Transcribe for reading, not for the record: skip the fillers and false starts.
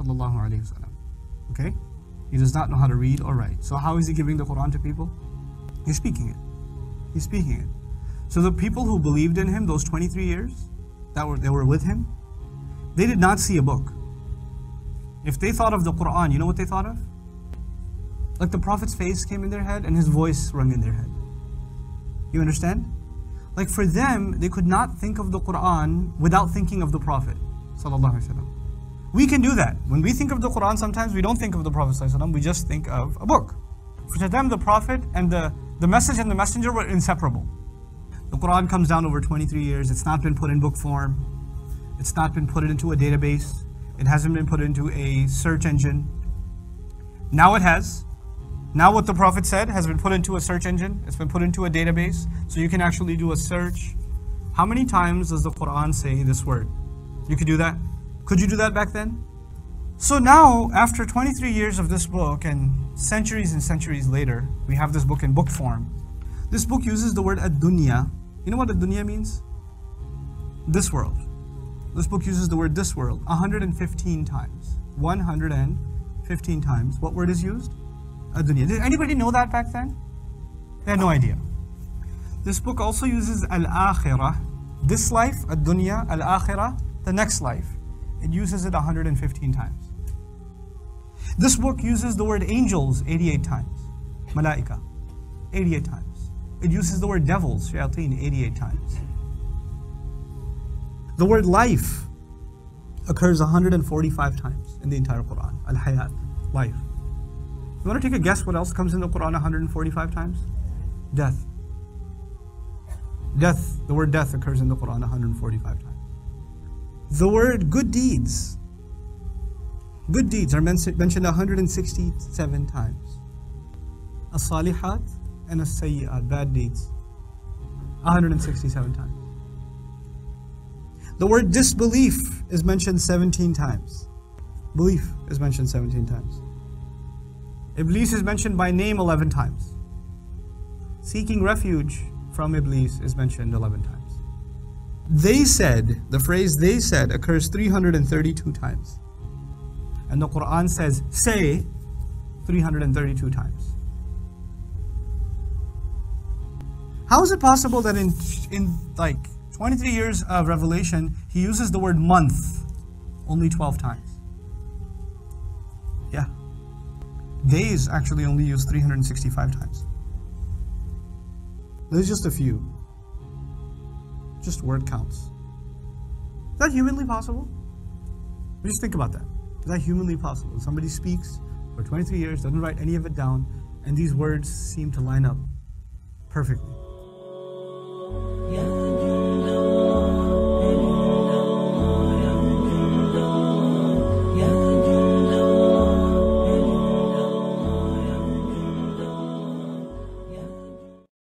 sallallahu alaihi wasallam. Okay? He does not know how to read or write. So how is he giving the Quran to people? He's speaking it. He's speaking it. So the people who believed in him those 23 years they were with him, they did not see a book. If they thought of the Quran, you know what they thought of? Like the Prophet's face came in their head and his voice rung in their head. You understand? Like for them, they could not think of the Quran without thinking of the Prophet sallallahu alaihi wasallam. We can do that. When we think of the Quran, sometimes we don't think of the Prophet sallallahu alaihi wasallam, we just think of a book. For them, the Prophet and the message and the messenger were inseparable. The Quran comes down over 23 years. It's not been put in book form. It's not been put into a database. It hasn't been put into a search engine. Now it has. Now what the Prophet said has been put into a search engine. It's been put into a database. So you can actually do a search. How many times does the Quran say this word? You could do that? Could you do that back then? So now, after 23 years of this book and centuries later, we have this book in book form. This book uses the word ad-dunya. You know what ad-dunya means? This world. This book uses the word this world 115 times. 115 times. What word is used? Ad-dunya. Did anybody know that back then? They had no idea. This book also uses al-akhirah. This life, ad-dunya, al-akhirah, the next life. It uses it 115 times. This book uses the word angels 88 times. Malaika, 88 times. It uses the word devils, shayateen, 88 times. The word life occurs 145 times in the entire Quran. Al-hayat, life. You want to take a guess what else comes in the Quran 145 times? Death. Death, the word death occurs in the Quran 145 times. The word good deeds. Good deeds are mentioned 167 times. As-salihat and as-sayyi'at, bad deeds, 167 times. The word disbelief is mentioned 17 times. Belief is mentioned 17 times. Iblis is mentioned by name 11 times. Seeking refuge from Iblis is mentioned 11 times. They said, the phrase they said occurs 332 times. And the Quran says, say 332 times. How is it possible that in like 23 years of revelation, he uses the word month only 12 times? Yeah. Days actually only used 365 times. There's just a few. Just word counts. Is that humanly possible? Just think about that. Is that humanly possible? Somebody speaks for 23 years, doesn't write any of it down, and these words seem to line up perfectly. Yeah.